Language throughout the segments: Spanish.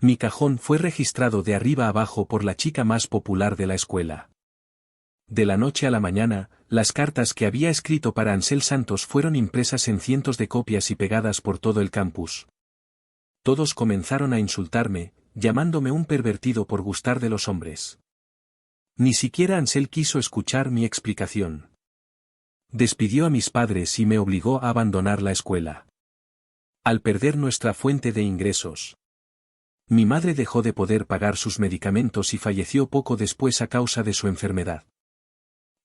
Mi cajón fue registrado de arriba abajo por la chica más popular de la escuela. De la noche a la mañana, las cartas que había escrito para Ansel Santos fueron impresas en cientos de copias y pegadas por todo el campus. Todos comenzaron a insultarme, llamándome un pervertido por gustar de los hombres. Ni siquiera Ansel quiso escuchar mi explicación. Despidió a mis padres y me obligó a abandonar la escuela. Al perder nuestra fuente de ingresos, mi madre dejó de poder pagar sus medicamentos y falleció poco después a causa de su enfermedad.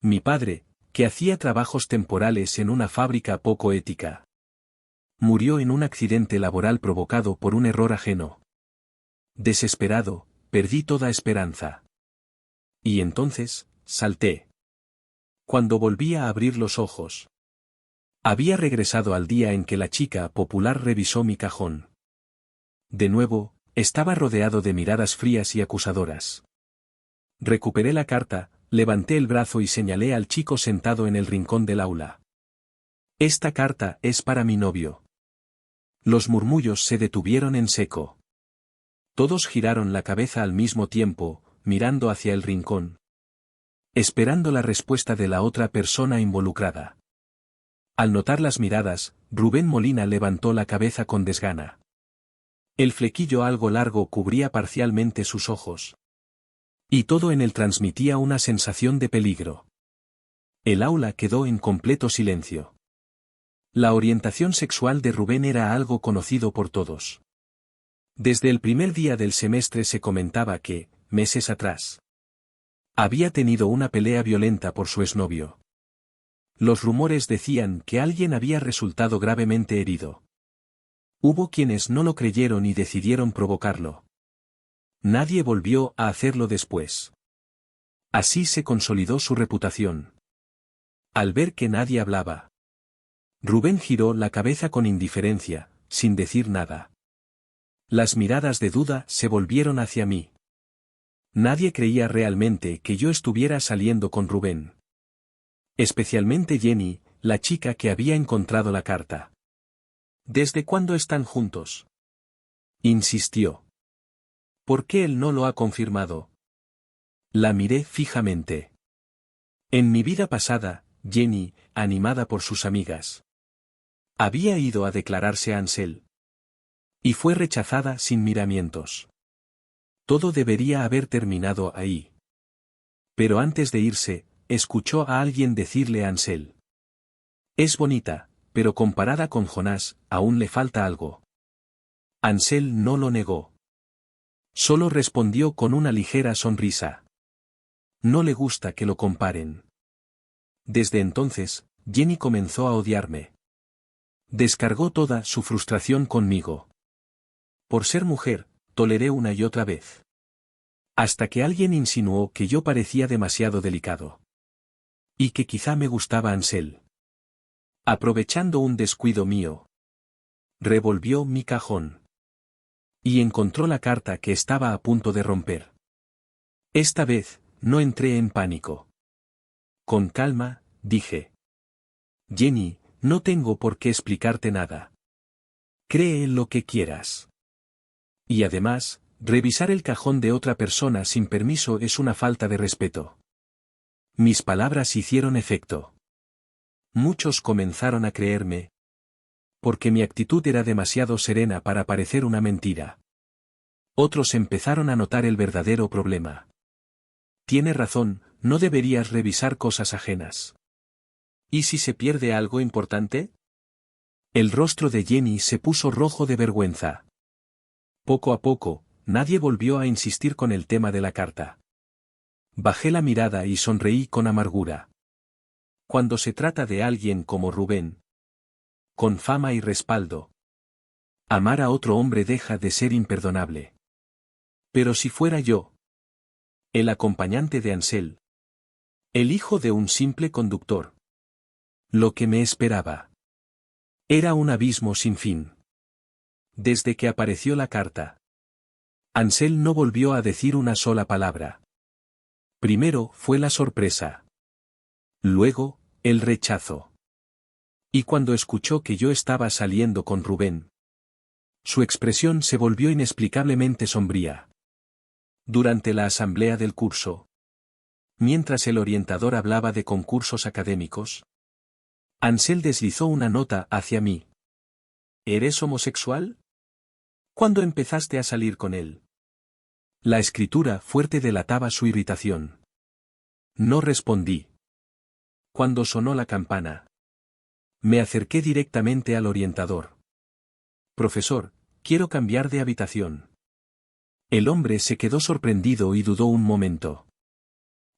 Mi padre, que hacía trabajos temporales en una fábrica poco ética, murió en un accidente laboral provocado por un error ajeno. Desesperado, perdí toda esperanza. Y entonces, salté. Cuando volví a abrir los ojos, había regresado al día en que la chica popular revisó mi cajón. De nuevo, estaba rodeado de miradas frías y acusadoras. Recuperé la carta, levanté el brazo y señalé al chico sentado en el rincón del aula. Esta carta es para mi novio. Los murmullos se detuvieron en seco. Todos giraron la cabeza al mismo tiempo, mirando hacia el rincón, esperando la respuesta de la otra persona involucrada. Al notar las miradas, Rubén Molina levantó la cabeza con desgana. El flequillo algo largo cubría parcialmente sus ojos. Y todo en él transmitía una sensación de peligro. El aula quedó en completo silencio. La orientación sexual de Rubén era algo conocido por todos. Desde el primer día del semestre se comentaba que, meses atrás, había tenido una pelea violenta por su exnovio. Los rumores decían que alguien había resultado gravemente herido. Hubo quienes no lo creyeron y decidieron provocarlo. Nadie volvió a hacerlo después. Así se consolidó su reputación. Al ver que nadie hablaba, Rubén giró la cabeza con indiferencia, sin decir nada. Las miradas de duda se volvieron hacia mí. Nadie creía realmente que yo estuviera saliendo con Rubén. Especialmente Jenny, la chica que había encontrado la carta. ¿Desde cuándo están juntos?, insistió. ¿Por qué él no lo ha confirmado? La miré fijamente. En mi vida pasada, Jenny, animada por sus amigas, había ido a declararse a Ansel. Y fue rechazada sin miramientos. Todo debería haber terminado ahí. Pero antes de irse, escuchó a alguien decirle a Ansel: es bonita, pero comparada con Jonás, aún le falta algo. Ansel no lo negó. Solo respondió con una ligera sonrisa. No le gusta que lo comparen. Desde entonces, Jenny comenzó a odiarme. Descargó toda su frustración conmigo. Por ser mujer, toleré una y otra vez. Hasta que alguien insinuó que yo parecía demasiado delicado. Y que quizá me gustaba Ansel. Aprovechando un descuido mío, revolvió mi cajón. Y encontró la carta que estaba a punto de romper. Esta vez, no entré en pánico. Con calma, dije: Jenny, no tengo por qué explicarte nada. Cree en lo que quieras. Y además, revisar el cajón de otra persona sin permiso es una falta de respeto. Mis palabras hicieron efecto. Muchos comenzaron a creerme, porque mi actitud era demasiado serena para parecer una mentira. Otros empezaron a notar el verdadero problema. Tiene razón, no deberías revisar cosas ajenas. ¿Y si se pierde algo importante? El rostro de Jenny se puso rojo de vergüenza. Poco a poco, nadie volvió a insistir con el tema de la carta. Bajé la mirada y sonreí con amargura. Cuando se trata de alguien como Rubén, con fama y respaldo, amar a otro hombre deja de ser imperdonable. Pero si fuera yo, el acompañante de Ansel, el hijo de un simple conductor, lo que me esperaba era un abismo sin fin. Desde que apareció la carta, Ansel no volvió a decir una sola palabra. Primero fue la sorpresa. Luego, el rechazo. Y cuando escuchó que yo estaba saliendo con Rubén, Su expresión se volvió inexplicablemente sombría. Durante la asamblea del curso. Mientras el orientador hablaba de concursos académicos. Ansel deslizó una nota hacia mí. ¿Eres homosexual? ¿Cuándo empezaste a salir con él? La escritura fuerte delataba su irritación. No respondí. Cuando sonó la campana. Me acerqué directamente al orientador. Profesor, quiero cambiar de habitación. El hombre se quedó sorprendido y dudó un momento.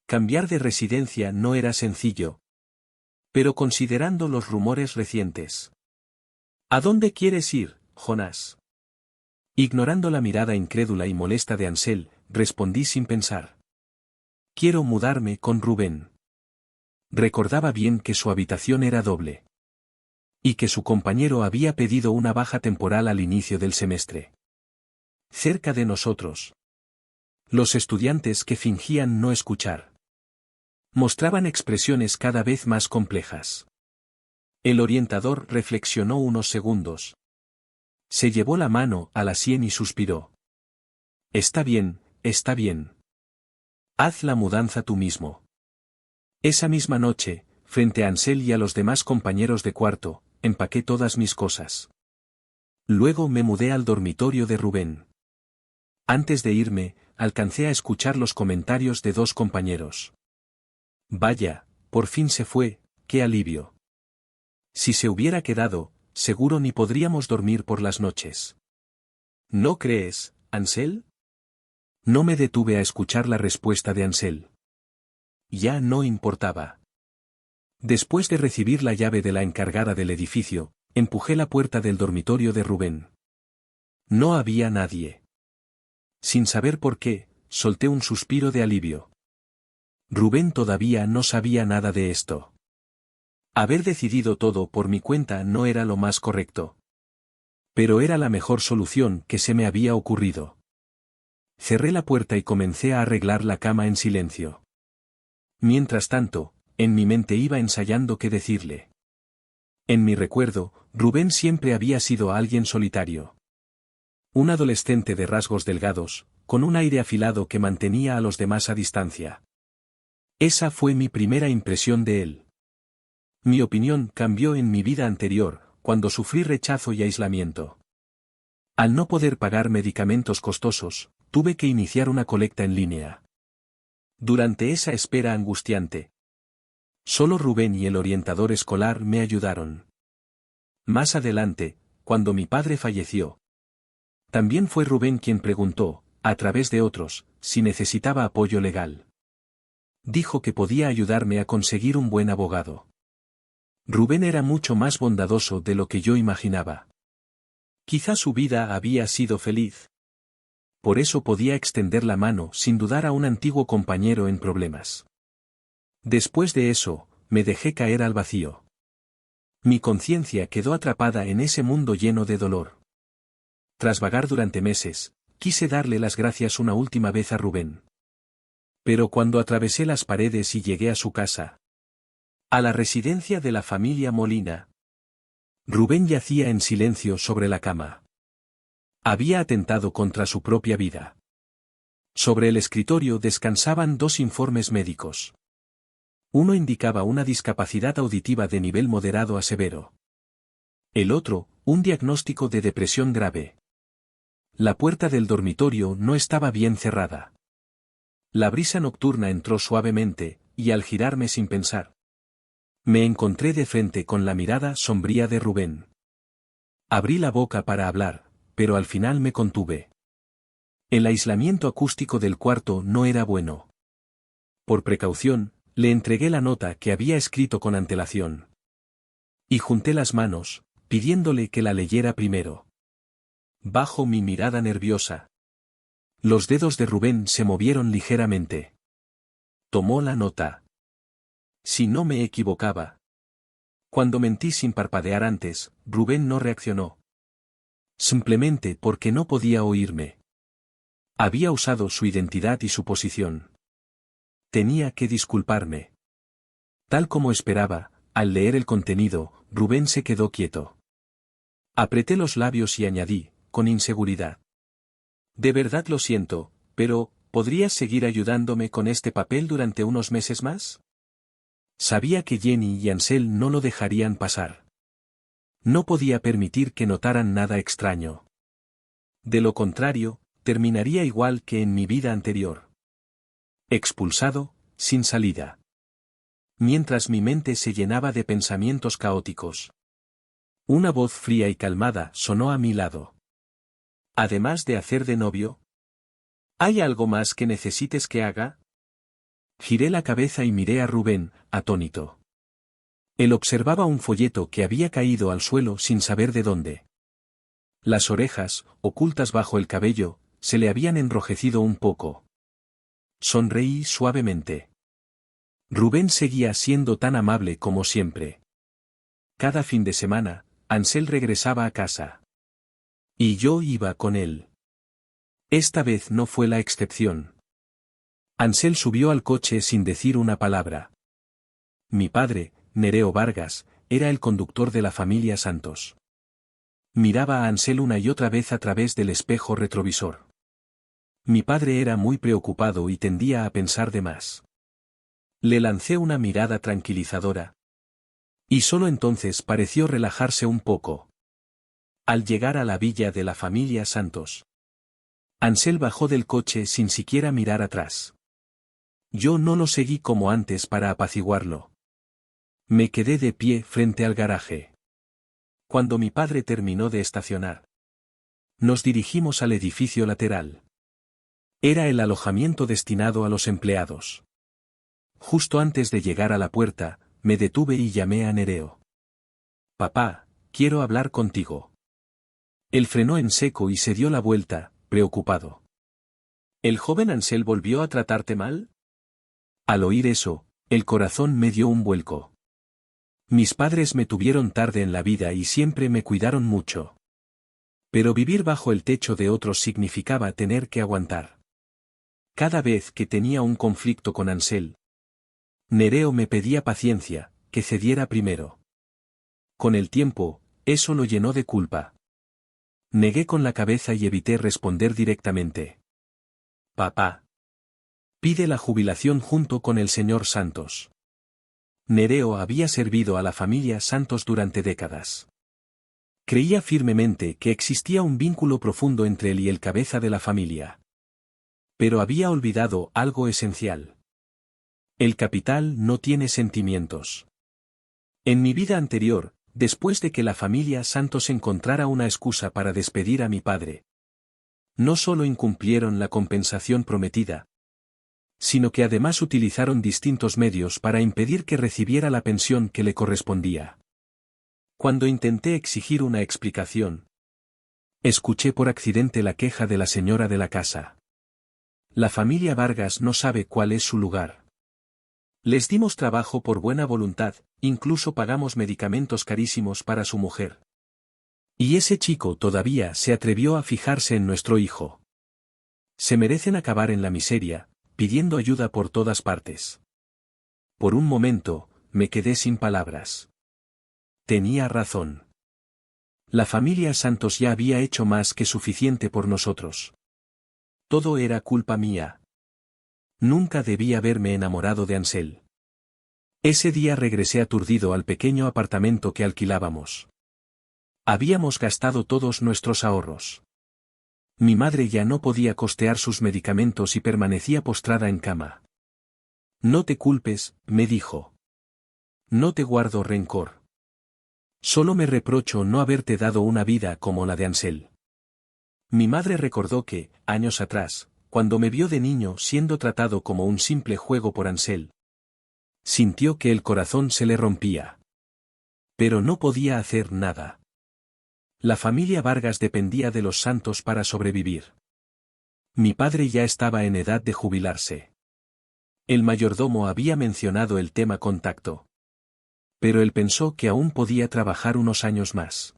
Cambiar de residencia no era sencillo. Pero considerando los rumores recientes. ¿A dónde quieres ir, Jonás? Ignorando la mirada incrédula y molesta de Ansel, respondí sin pensar. Quiero mudarme con Rubén. Recordaba bien que su habitación era doble. Y que su compañero había pedido una baja temporal al inicio del semestre. Cerca de nosotros. Los estudiantes que fingían no escuchar. Mostraban expresiones cada vez más complejas. El orientador reflexionó unos segundos. Se llevó la mano a la sien y suspiró. Está bien, está bien. Haz la mudanza tú mismo. Esa misma noche, frente a Ansel y a los demás compañeros de cuarto, empaqué todas mis cosas. Luego me mudé al dormitorio de Rubén. Antes de irme, alcancé a escuchar los comentarios de dos compañeros. Vaya, por fin se fue, qué alivio. Si se hubiera quedado, seguro ni podríamos dormir por las noches. ¿No crees, Ansel? No me detuve a escuchar la respuesta de Ansel. Ya no importaba. Después de recibir la llave de la encargada del edificio, empujé la puerta del dormitorio de Rubén. No había nadie. Sin saber por qué, solté un suspiro de alivio. Rubén todavía no sabía nada de esto. Haber decidido todo por mi cuenta no era lo más correcto. Pero era la mejor solución que se me había ocurrido. Cerré la puerta y comencé a arreglar la cama en silencio. Mientras tanto, en mi mente iba ensayando qué decirle. En mi recuerdo, Rubén siempre había sido alguien solitario. Un adolescente de rasgos delgados, con un aire afilado que mantenía a los demás a distancia. Esa fue mi primera impresión de él. Mi opinión cambió en mi vida anterior, cuando sufrí rechazo y aislamiento. Al no poder pagar medicamentos costosos, tuve que iniciar una colecta en línea. Durante esa espera angustiante, solo Rubén y el orientador escolar me ayudaron. Más adelante, cuando mi padre falleció, también fue Rubén quien preguntó, a través de otros, si necesitaba apoyo legal. Dijo que podía ayudarme a conseguir un buen abogado. Rubén era mucho más bondadoso de lo que yo imaginaba. Quizá su vida había sido feliz. Por eso podía extender la mano sin dudar a un antiguo compañero en problemas. Después de eso, me dejé caer al vacío. Mi conciencia quedó atrapada en ese mundo lleno de dolor. Tras vagar durante meses, quise darle las gracias una última vez a Rubén. Pero cuando atravesé las paredes y llegué a su casa, a la residencia de la familia Molina, Rubén yacía en silencio sobre la cama. Había atentado contra su propia vida. Sobre el escritorio descansaban dos informes médicos. Uno indicaba una discapacidad auditiva de nivel moderado a severo. El otro, un diagnóstico de depresión grave. La puerta del dormitorio no estaba bien cerrada. La brisa nocturna entró suavemente, y al girarme sin pensar, me encontré de frente con la mirada sombría de Rubén. Abrí la boca para hablar, pero al final me contuve. El aislamiento acústico del cuarto no era bueno. Por precaución, le entregué la nota que había escrito con antelación. Y junté las manos, pidiéndole que la leyera primero. Bajo mi mirada nerviosa, los dedos de Rubén se movieron ligeramente. Tomó la nota. Si no me equivocaba. Cuando mentí sin parpadear antes, Rubén no reaccionó. Simplemente porque no podía oírme. Había usado su identidad y su posición. Tenía que disculparme. Tal como esperaba, al leer el contenido, Rubén se quedó quieto. Apreté los labios y añadí, con inseguridad. De verdad lo siento, pero, ¿podrías seguir ayudándome con este papel durante unos meses más? Sabía que Jenny y Ansel no lo dejarían pasar. No podía permitir que notaran nada extraño. De lo contrario, terminaría igual que en mi vida anterior. Expulsado, sin salida. Mientras mi mente se llenaba de pensamientos caóticos. Una voz fría y calmada sonó a mi lado. Además de hacer de novio, ¿hay algo más que necesites que haga? Giré la cabeza y miré a Rubén, atónito. Él observaba un folleto que había caído al suelo sin saber de dónde. Las orejas, ocultas bajo el cabello, se le habían enrojecido un poco. Sonreí suavemente. Rubén seguía siendo tan amable como siempre. Cada fin de semana, Ansel regresaba a casa. Y yo iba con él. Esta vez no fue la excepción. Ansel subió al coche sin decir una palabra. Mi padre, Nereo Vargas, era el conductor de la familia Santos. Miraba a Ansel una y otra vez a través del espejo retrovisor. Mi padre era muy preocupado y tendía a pensar de más. Le lancé una mirada tranquilizadora. Y solo entonces pareció relajarse un poco. Al llegar a la villa de la familia Santos, Ansel bajó del coche sin siquiera mirar atrás. Yo no lo seguí como antes para apaciguarlo. Me quedé de pie frente al garaje. Cuando mi padre terminó de estacionar, nos dirigimos al edificio lateral. Era el alojamiento destinado a los empleados. Justo antes de llegar a la puerta, me detuve y llamé a Nereo. Papá, quiero hablar contigo. Él frenó en seco y se dio la vuelta, preocupado. ¿El joven Ansel volvió a tratarte mal? Al oír eso, el corazón me dio un vuelco. Mis padres me tuvieron tarde en la vida y siempre me cuidaron mucho. Pero vivir bajo el techo de otros significaba tener que aguantar. Cada vez que tenía un conflicto con Ansel, Nereo me pedía paciencia, que cediera primero. Con el tiempo, eso lo llenó de culpa. Negué con la cabeza y evité responder directamente. Papá. Pide la jubilación junto con el señor Santos. Nereo había servido a la familia Santos durante décadas. Creía firmemente que existía un vínculo profundo entre él y el cabeza de la familia. Pero había olvidado algo esencial. El capital no tiene sentimientos. En mi vida anterior, después de que la familia Santos encontrara una excusa para despedir a mi padre, no solo incumplieron la compensación prometida, sino que además utilizaron distintos medios para impedir que recibiera la pensión que le correspondía. Cuando intenté exigir una explicación, escuché por accidente la queja de la señora de la casa. La familia Vargas no sabe cuál es su lugar. Les dimos trabajo por buena voluntad, incluso pagamos medicamentos carísimos para su mujer. Y ese chico todavía se atrevió a fijarse en nuestro hijo. Se merecen acabar en la miseria, pidiendo ayuda por todas partes. Por un momento, me quedé sin palabras. Tenía razón. La familia Santos ya había hecho más que suficiente por nosotros. Todo era culpa mía. Nunca debí haberme enamorado de Ansel. Ese día regresé aturdido al pequeño apartamento que alquilábamos. Habíamos gastado todos nuestros ahorros. Mi madre ya no podía costear sus medicamentos y permanecía postrada en cama. No te culpes, me dijo. No te guardo rencor. Solo me reprocho no haberte dado una vida como la de Ansel. Mi madre recordó que, años atrás, cuando me vio de niño siendo tratado como un simple juego por Ansel, sintió que el corazón se le rompía. Pero no podía hacer nada. La familia Vargas dependía de los Santos para sobrevivir. Mi padre ya estaba en edad de jubilarse. El mayordomo había mencionado el tema contacto. Pero él pensó que aún podía trabajar unos años más.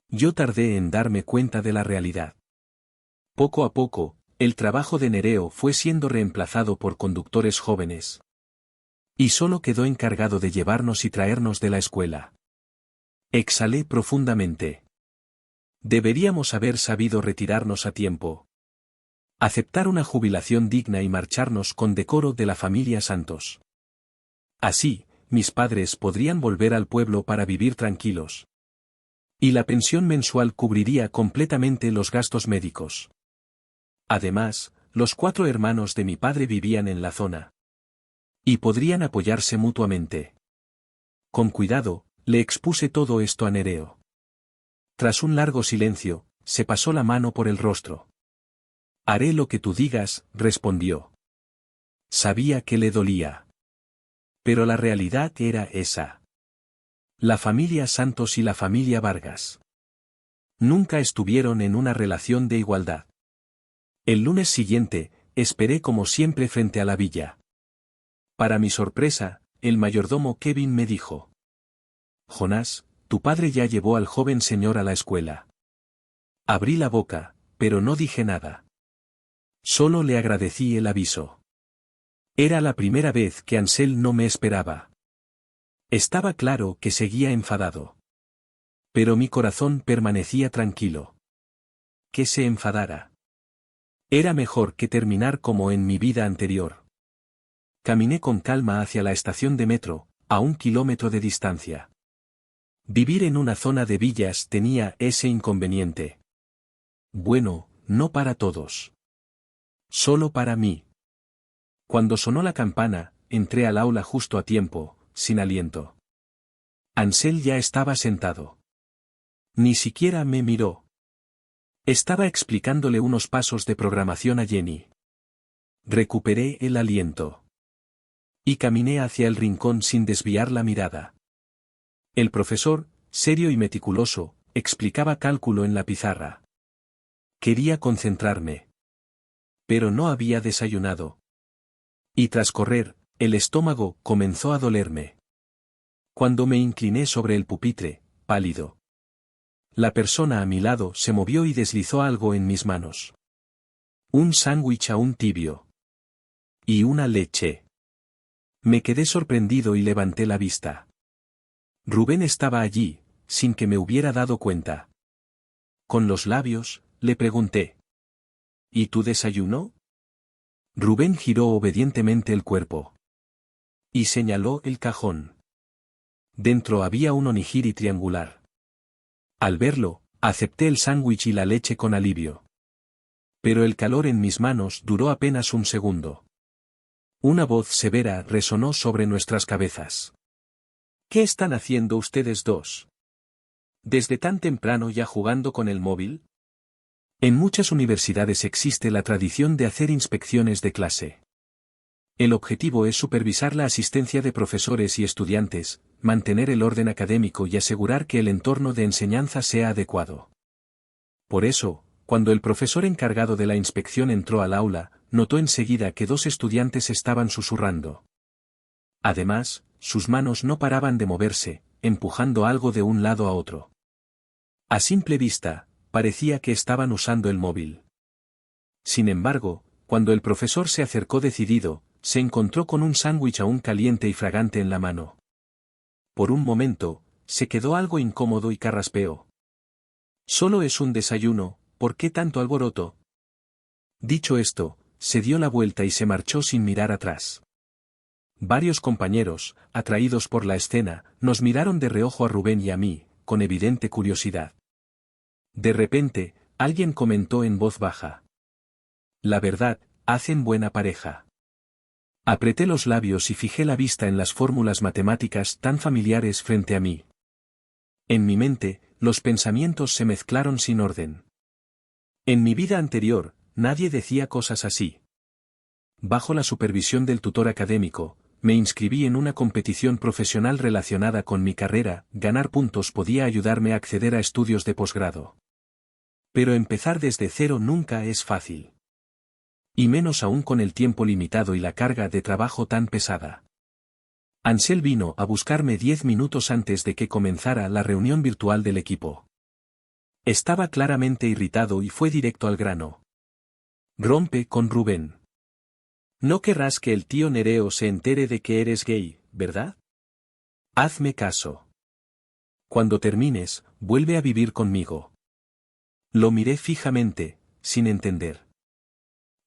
Yo tardé en darme cuenta de la realidad. Poco a poco, el trabajo de Nereo fue siendo reemplazado por conductores jóvenes. Y solo quedó encargado de llevarnos y traernos de la escuela. Exhalé profundamente. Deberíamos haber sabido retirarnos a tiempo. Aceptar una jubilación digna y marcharnos con decoro de la familia Santos. Así, mis padres podrían volver al pueblo para vivir tranquilos. Y la pensión mensual cubriría completamente los gastos médicos. Además, los 4 hermanos de mi padre vivían en la zona. Y podrían apoyarse mutuamente. Con cuidado, le expuse todo esto a Nereo. Tras un largo silencio, se pasó la mano por el rostro. Haré lo que tú digas, respondió. Sabía que le dolía. Pero la realidad era esa. La familia Santos y la familia Vargas nunca estuvieron en una relación de igualdad. El lunes siguiente, esperé como siempre frente a la villa. Para mi sorpresa, el mayordomo Kevin me dijo: Jonás, tu padre ya llevó al joven señor a la escuela. Abrí la boca, pero no dije nada. Solo le agradecí el aviso. Era la primera vez que Ansel no me esperaba. Estaba claro que seguía enfadado. Pero mi corazón permanecía tranquilo. Que se enfadara. Era mejor que terminar como en mi vida anterior. Caminé con calma hacia la estación de metro, a 1 kilómetro de distancia. Vivir en una zona de villas tenía ese inconveniente. Bueno, no para todos. Solo para mí. Cuando sonó la campana, entré al aula justo a tiempo, sin aliento. Ansel ya estaba sentado. Ni siquiera me miró. Estaba explicándole unos pasos de programación a Jenny. Recuperé el aliento. Y caminé hacia el rincón sin desviar la mirada. El profesor, serio y meticuloso, explicaba cálculo en la pizarra. Quería concentrarme. Pero no había desayunado. Y tras correr, el estómago comenzó a dolerme. Cuando me incliné sobre el pupitre, pálido. La persona a mi lado se movió y deslizó algo en mis manos. Un sándwich aún tibio. Y una leche. Me quedé sorprendido y levanté la vista. Rubén estaba allí, sin que me hubiera dado cuenta. Con los labios, le pregunté: ¿Y tu desayuno? Rubén giró obedientemente el cuerpo. Y señaló el cajón. Dentro había un onigiri triangular. Al verlo, acepté el sándwich y la leche con alivio. Pero el calor en mis manos duró apenas un segundo. Una voz severa resonó sobre nuestras cabezas. ¿Qué están haciendo ustedes dos? ¿Desde tan temprano ya jugando con el móvil? En muchas universidades existe la tradición de hacer inspecciones de clase. El objetivo es supervisar la asistencia de profesores y estudiantes, mantener el orden académico y asegurar que el entorno de enseñanza sea adecuado. Por eso, cuando el profesor encargado de la inspección entró al aula, notó enseguida que 2 estudiantes estaban susurrando. Además, sus manos no paraban de moverse, empujando algo de un lado a otro. A simple vista, parecía que estaban usando el móvil. Sin embargo, cuando el profesor se acercó decidido, se encontró con un sándwich aún caliente y fragante en la mano. Por un momento, se quedó algo incómodo y carraspeó. Solo es un desayuno, ¿por qué tanto alboroto? Dicho esto, se dio la vuelta y se marchó sin mirar atrás. Varios compañeros, atraídos por la escena, nos miraron de reojo a Rubén y a mí, con evidente curiosidad. De repente, alguien comentó en voz baja: La verdad, hacen buena pareja. Apreté los labios y fijé la vista en las fórmulas matemáticas tan familiares frente a mí. En mi mente, los pensamientos se mezclaron sin orden. En mi vida anterior, nadie decía cosas así. Bajo la supervisión del tutor académico, me inscribí en una competición profesional relacionada con mi carrera. Ganar puntos podía ayudarme a acceder a estudios de posgrado. Pero empezar desde cero nunca es fácil. Y menos aún con el tiempo limitado y la carga de trabajo tan pesada. Ansel vino a buscarme 10 minutos antes de que comenzara la reunión virtual del equipo. Estaba claramente irritado y fue directo al grano. Rompe con Rubén. No querrás que el tío Nereo se entere de que eres gay, ¿verdad? Hazme caso. Cuando termines, vuelve a vivir conmigo. Lo miré fijamente, sin entender.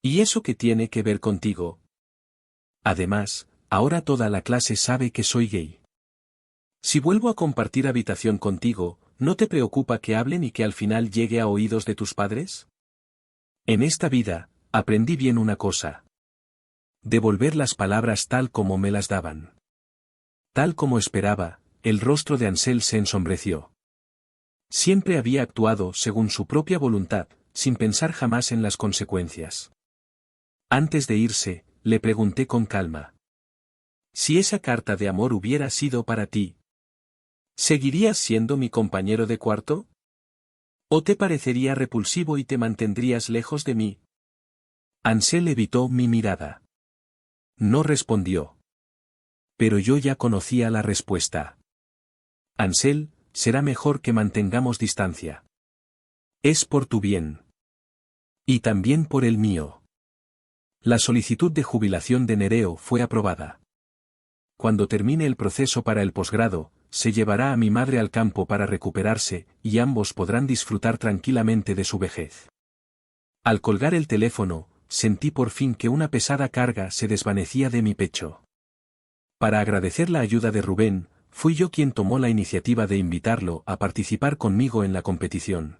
¿Y eso qué tiene que ver contigo? Además, ahora toda la clase sabe que soy gay. Si vuelvo a compartir habitación contigo, ¿no te preocupa que hablen y que al final llegue a oídos de tus padres? En esta vida, aprendí bien una cosa. Devolver las palabras tal como me las daban. Tal como esperaba, el rostro de Ansel se ensombreció. Siempre había actuado según su propia voluntad, sin pensar jamás en las consecuencias. Antes de irse, le pregunté con calma. Si esa carta de amor hubiera sido para ti, ¿seguirías siendo mi compañero de cuarto? ¿O te parecería repulsivo y te mantendrías lejos de mí? Ansel evitó mi mirada. No respondió. Pero yo ya conocía la respuesta. Ansel, será mejor que mantengamos distancia. Es por tu bien. Y también por el mío. La solicitud de jubilación de Nereo fue aprobada. Cuando termine el proceso para el posgrado, se llevará a mi madre al campo para recuperarse, y ambos podrán disfrutar tranquilamente de su vejez. Al colgar el teléfono, sentí por fin que una pesada carga se desvanecía de mi pecho. Para agradecer la ayuda de Rubén, fui yo quien tomó la iniciativa de invitarlo a participar conmigo en la competición.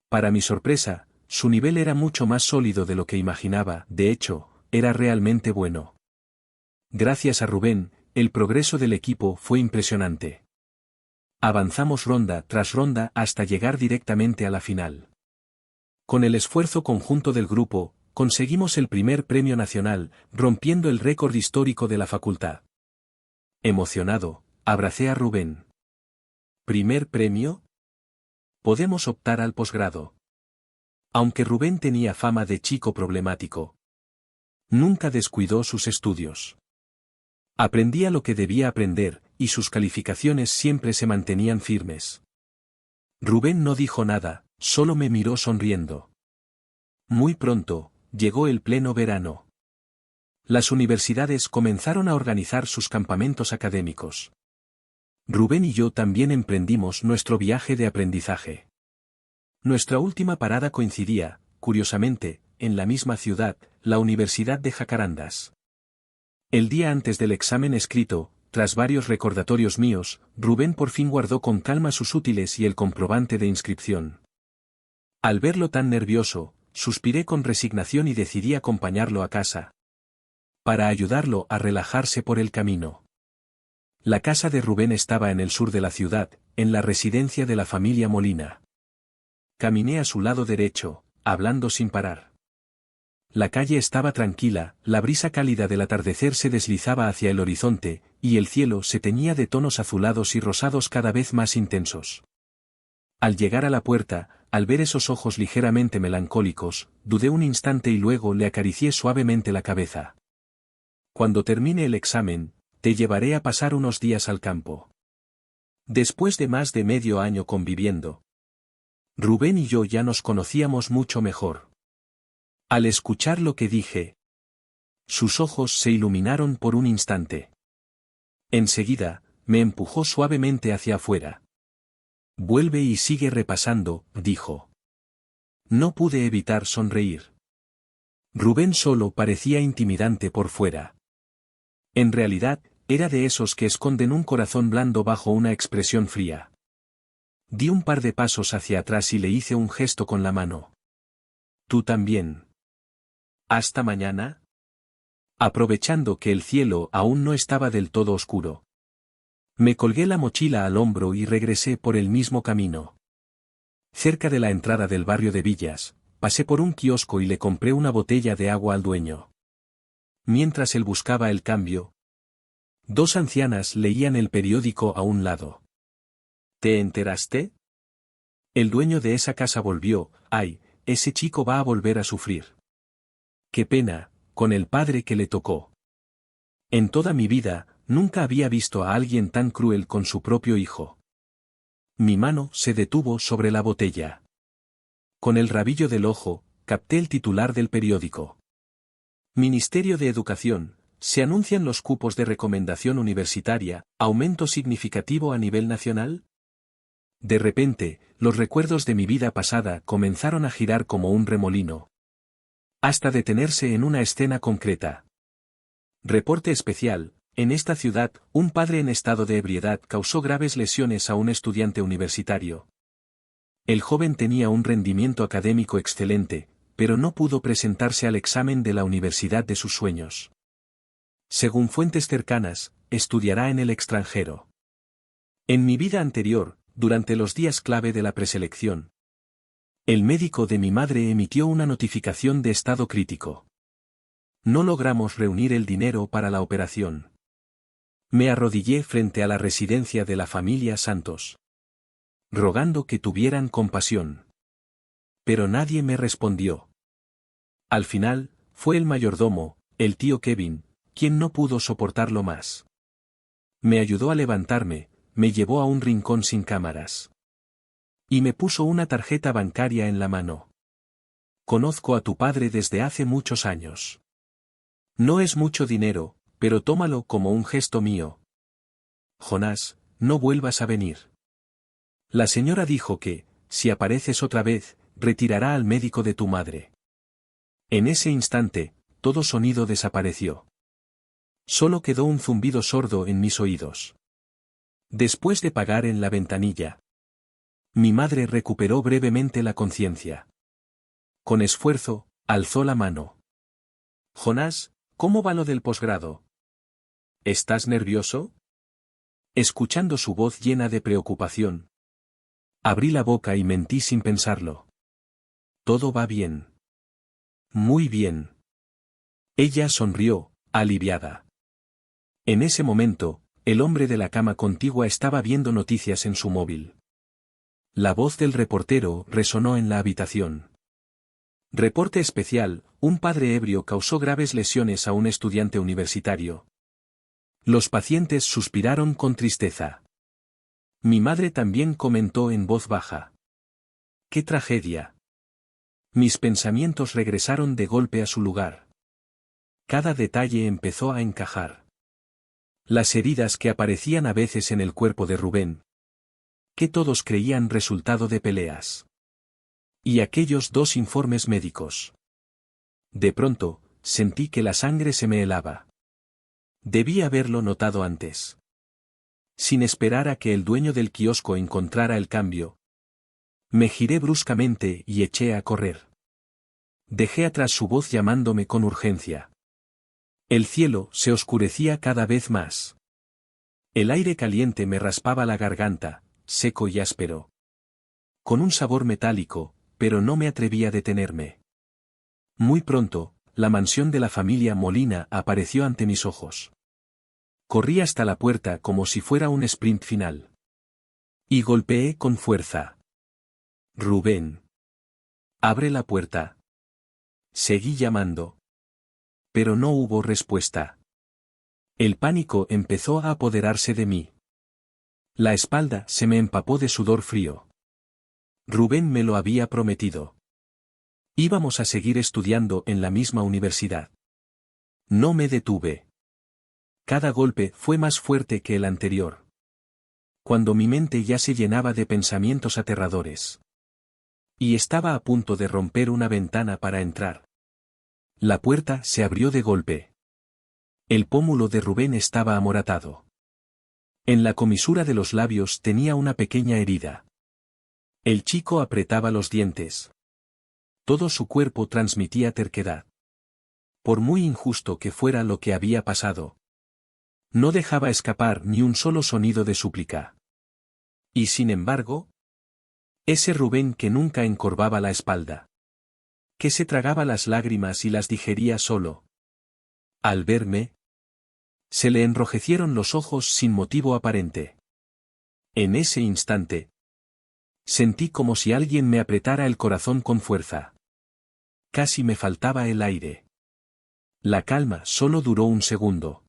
Para mi sorpresa, su nivel era mucho más sólido de lo que imaginaba, de hecho, era realmente bueno. Gracias a Rubén, el progreso del equipo fue impresionante. Avanzamos ronda tras ronda hasta llegar directamente a la final. Con el esfuerzo conjunto del grupo, conseguimos el primer premio nacional, rompiendo el récord histórico de la facultad. Emocionado, abracé a Rubén. ¿Primer premio? Podemos optar al posgrado. Aunque Rubén tenía fama de chico problemático, nunca descuidó sus estudios. Aprendía lo que debía aprender, y sus calificaciones siempre se mantenían firmes. Rubén no dijo nada, solo me miró sonriendo. Muy pronto, llegó el pleno verano. Las universidades comenzaron a organizar sus campamentos académicos. Rubén y yo también emprendimos nuestro viaje de aprendizaje. Nuestra última parada coincidía, curiosamente, en la misma ciudad, la Universidad de Jacarandas. El día antes del examen escrito, tras varios recordatorios míos, Rubén por fin guardó con calma sus útiles y el comprobante de inscripción. Al verlo tan nervioso, suspiré con resignación y decidí acompañarlo a casa, para ayudarlo a relajarse por el camino. La casa de Rubén estaba en el sur de la ciudad, en la residencia de la familia Molina. Caminé a su lado derecho, hablando sin parar. La calle estaba tranquila, la brisa cálida del atardecer se deslizaba hacia el horizonte, y el cielo se teñía de tonos azulados y rosados cada vez más intensos. Al llegar a la puerta, al ver esos ojos ligeramente melancólicos, dudé un instante y luego le acaricié suavemente la cabeza. Cuando termine el examen, te llevaré a pasar unos días al campo. Después de más de medio año conviviendo, Rubén y yo ya nos conocíamos mucho mejor. Al escuchar lo que dije, sus ojos se iluminaron por un instante. Enseguida, me empujó suavemente hacia afuera. Vuelve y sigue repasando, dijo. No pude evitar sonreír. Rubén solo parecía intimidante por fuera. En realidad, era de esos que esconden un corazón blando bajo una expresión fría. Di un par de pasos hacia atrás y le hice un gesto con la mano. Tú también. ¿Hasta mañana? Aprovechando que el cielo aún no estaba del todo oscuro. Me colgué la mochila al hombro y regresé por el mismo camino. Cerca de la entrada del barrio de Villas, pasé por un kiosco y le compré una botella de agua al dueño. Mientras él buscaba el cambio, dos ancianas leían el periódico a un lado. ¿Te enteraste? El dueño de esa casa volvió. Ay, ese chico va a volver a sufrir. Qué pena, con el padre que le tocó. En toda mi vida, nunca había visto a alguien tan cruel con su propio hijo. Mi mano se detuvo sobre la botella. Con el rabillo del ojo, capté el titular del periódico. Ministerio de Educación, ¿se anuncian los cupos de recomendación universitaria, aumento significativo a nivel nacional? De repente, los recuerdos de mi vida pasada comenzaron a girar como un remolino. Hasta detenerse en una escena concreta. Reporte especial: en esta ciudad, un padre en estado de ebriedad causó graves lesiones a un estudiante universitario. El joven tenía un rendimiento académico excelente, pero no pudo presentarse al examen de la universidad de sus sueños. Según fuentes cercanas, estudiará en el extranjero. En mi vida anterior, durante los días clave de la preselección, el médico de mi madre emitió una notificación de estado crítico. No logramos reunir el dinero para la operación. Me arrodillé frente a la residencia de la familia Santos, rogando que tuvieran compasión. Pero nadie me respondió. Al final, fue el mayordomo, el tío Kevin, quien no pudo soportarlo más. Me ayudó a levantarme, me llevó a un rincón sin cámaras. Y me puso una tarjeta bancaria en la mano. Conozco a tu padre desde hace muchos años. No es mucho dinero, pero tómalo como un gesto mío. Jonás, no vuelvas a venir. La señora dijo que, si apareces otra vez, retirará al médico de tu madre. En ese instante, todo sonido desapareció. Solo quedó un zumbido sordo en mis oídos. Después de pagar en la ventanilla, mi madre recuperó brevemente la conciencia. Con esfuerzo, alzó la mano. Jonás, ¿cómo va lo del posgrado? ¿Estás nervioso? Escuchando su voz llena de preocupación, abrí la boca y mentí sin pensarlo. Todo va bien. Muy bien. Ella sonrió, aliviada. En ese momento, el hombre de la cama contigua estaba viendo noticias en su móvil. La voz del reportero resonó en la habitación. Reporte especial: un padre ebrio causó graves lesiones a un estudiante universitario. Los pacientes suspiraron con tristeza. Mi madre también comentó en voz baja. ¡Qué tragedia! Mis pensamientos regresaron de golpe a su lugar. Cada detalle empezó a encajar. Las heridas que aparecían a veces en el cuerpo de Rubén, que todos creían resultado de peleas. Y aquellos 2 informes médicos. De pronto, sentí que la sangre se me helaba. Debí haberlo notado antes. Sin esperar a que el dueño del kiosco encontrara el cambio, me giré bruscamente y eché a correr. Dejé atrás su voz llamándome con urgencia. El cielo se oscurecía cada vez más. El aire caliente me raspaba la garganta, seco y áspero, con un sabor metálico, pero no me atreví a detenerme. Muy pronto, la mansión de la familia Molina apareció ante mis ojos. Corrí hasta la puerta como si fuera un sprint final. Y golpeé con fuerza. Rubén. Abre la puerta. Seguí llamando. Pero no hubo respuesta. El pánico empezó a apoderarse de mí. La espalda se me empapó de sudor frío. Rubén me lo había prometido. Íbamos a seguir estudiando en la misma universidad. No me detuve. Cada golpe fue más fuerte que el anterior. Cuando mi mente ya se llenaba de pensamientos aterradores. Y estaba a punto de romper una ventana para entrar. La puerta se abrió de golpe. El pómulo de Rubén estaba amoratado. En la comisura de los labios tenía una pequeña herida. El chico apretaba los dientes. Todo su cuerpo transmitía terquedad. Por muy injusto que fuera lo que había pasado, no dejaba escapar ni un solo sonido de súplica. Y sin embargo, ese Rubén que nunca encorvaba la espalda, que se tragaba las lágrimas y las digería solo. Al verme, se le enrojecieron los ojos sin motivo aparente. En ese instante, sentí como si alguien me apretara el corazón con fuerza. Casi me faltaba el aire. La calma solo duró un segundo.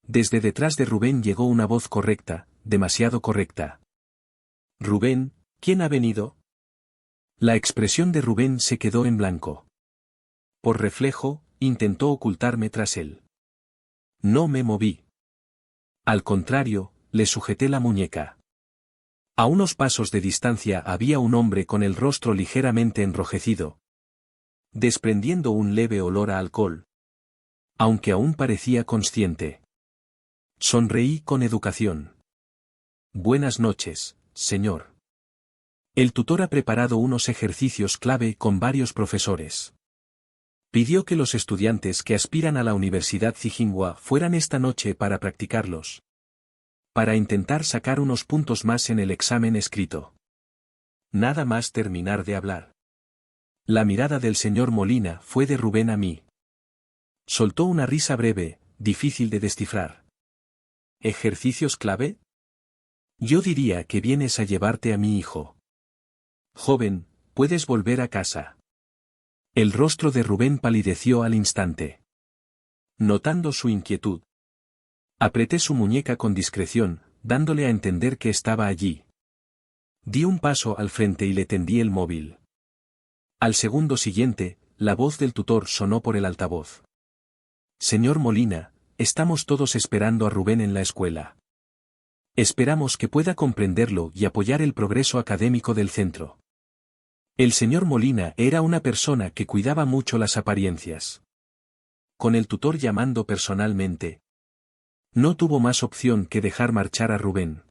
Desde detrás de Rubén llegó una voz correcta, demasiado correcta. Rubén, ¿quién ha venido? La expresión de Rubén se quedó en blanco. Por reflejo, intentó ocultarme tras él. No me moví. Al contrario, le sujeté la muñeca. A unos pasos de distancia había un hombre con el rostro ligeramente enrojecido, desprendiendo un leve olor a alcohol. Aunque aún parecía consciente. Sonreí con educación. Buenas noches, señor. El tutor ha preparado unos ejercicios clave con varios profesores. Pidió que los estudiantes que aspiran a la Universidad Tsinghua fueran esta noche para practicarlos. Para intentar sacar unos puntos más en el examen escrito. Nada más terminar de hablar. La mirada del señor Molina fue de Rubén a mí. Soltó una risa breve, difícil de descifrar. ¿Ejercicios clave? Yo diría que vienes a llevarte a mi hijo. Joven, puedes volver a casa. El rostro de Rubén palideció al instante. Notando su inquietud. Apreté su muñeca con discreción, dándole a entender que estaba allí. Di un paso al frente y le tendí el móvil. Al segundo siguiente, la voz del tutor sonó por el altavoz. Señor Molina, estamos todos esperando a Rubén en la escuela. Esperamos que pueda comprenderlo y apoyar el progreso académico del centro. El señor Molina era una persona que cuidaba mucho las apariencias. Con el tutor llamando personalmente, no tuvo más opción que dejar marchar a Rubén.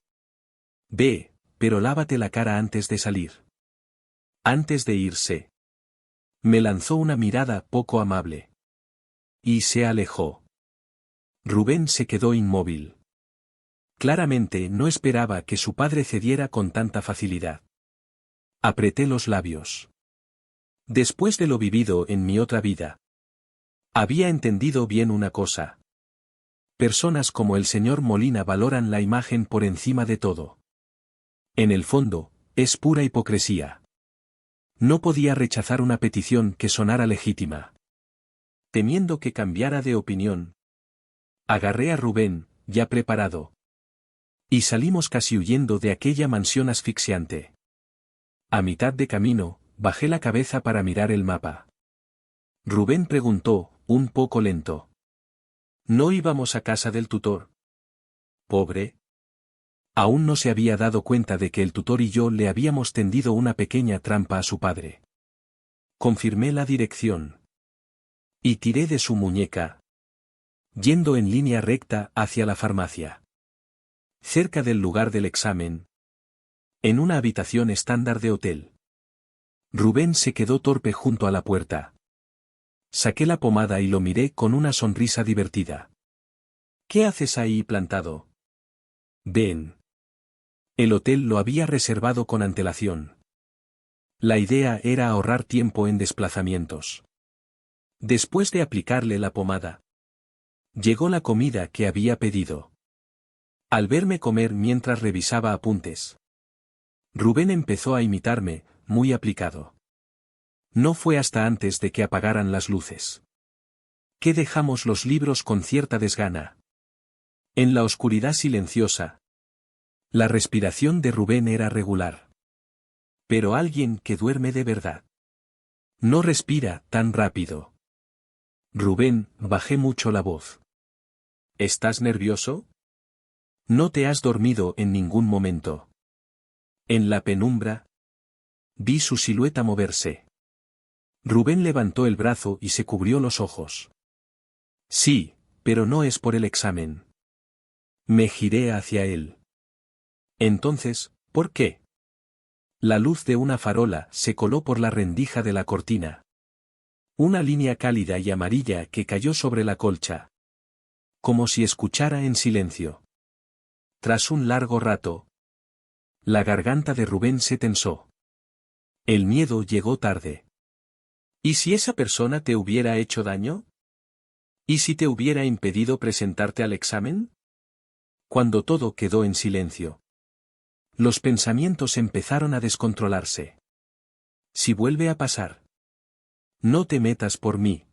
Ve, pero lávate la cara antes de salir. Antes de irse. Me lanzó una mirada poco amable. Y se alejó. Rubén se quedó inmóvil. Claramente no esperaba que su padre cediera con tanta facilidad. Apreté los labios. Después de lo vivido en mi otra vida, había entendido bien una cosa. Personas como el señor Molina valoran la imagen por encima de todo. En el fondo, es pura hipocresía. No podía rechazar una petición que sonara legítima. Temiendo que cambiara de opinión, agarré a Rubén, ya preparado. Y salimos casi huyendo de aquella mansión asfixiante. A mitad de camino, bajé la cabeza para mirar el mapa. Rubén preguntó, un poco lento. ¿No íbamos a casa del tutor? Pobre. Aún no se había dado cuenta de que el tutor y yo le habíamos tendido una pequeña trampa a su padre. Confirmé la dirección. Y tiré de su muñeca. Yendo en línea recta hacia la farmacia. Cerca del lugar del examen. En una habitación estándar de hotel. Rubén se quedó torpe junto a la puerta. Saqué la pomada y lo miré con una sonrisa divertida. ¿Qué haces ahí plantado? Ven. El hotel lo había reservado con antelación. La idea era ahorrar tiempo en desplazamientos. Después de aplicarle la pomada, llegó la comida que había pedido. Al verme comer mientras revisaba apuntes, Rubén empezó a imitarme, muy aplicado. No fue hasta antes de que apagaran las luces que dejamos los libros con cierta desgana. En la oscuridad silenciosa, la respiración de Rubén era regular. Pero alguien que duerme de verdad no respira tan rápido. Rubén, bajé mucho la voz. ¿Estás nervioso? No te has dormido en ningún momento. En la penumbra, vi su silueta moverse. Rubén levantó el brazo y se cubrió los ojos. Sí, pero no es por el examen. Me giré hacia él. Entonces, ¿por qué? La luz de una farola se coló por la rendija de la cortina. Una línea cálida y amarilla que cayó sobre la colcha. Como si escuchara en silencio. Tras un largo rato, la garganta de Rubén se tensó. El miedo llegó tarde. ¿Y si esa persona te hubiera hecho daño? ¿Y si te hubiera impedido presentarte al examen? Cuando todo quedó en silencio, los pensamientos empezaron a descontrolarse. Si vuelve a pasar, no te metas por mí.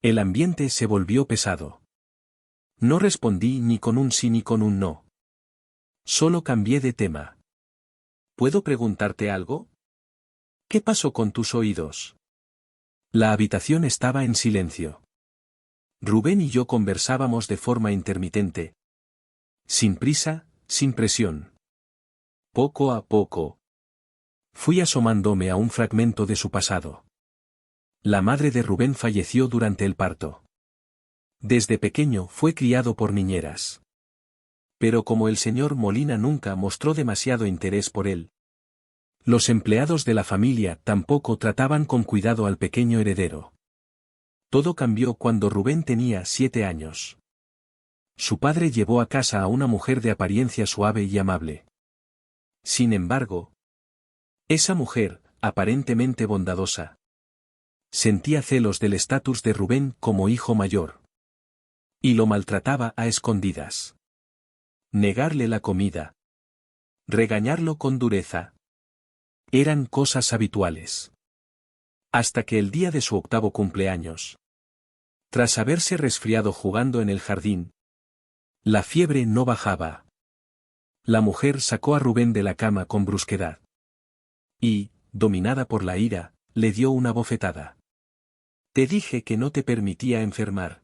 El ambiente se volvió pesado. No respondí ni con un sí ni con un no. Solo cambié de tema. ¿Puedo preguntarte algo? ¿Qué pasó con tus oídos? La habitación estaba en silencio. Rubén y yo conversábamos de forma intermitente. Sin prisa, sin presión. Poco a poco. Fui asomándome a un fragmento de su pasado. La madre de Rubén falleció durante el parto. Desde pequeño fue criado por niñeras. Pero como el señor Molina nunca mostró demasiado interés por él, los empleados de la familia tampoco trataban con cuidado al pequeño heredero. Todo cambió cuando Rubén tenía 7 años. Su padre llevó a casa a una mujer de apariencia suave y amable. Sin embargo, esa mujer, aparentemente bondadosa, sentía celos del estatus de Rubén como hijo mayor. Y lo maltrataba a escondidas. Negarle la comida. Regañarlo con dureza. Eran cosas habituales. Hasta que el día de su 8º cumpleaños, tras haberse resfriado jugando en el jardín, la fiebre no bajaba. La mujer sacó a Rubén de la cama con brusquedad. Y, dominada por la ira, le dio una bofetada. Te dije que no te permitía enfermar.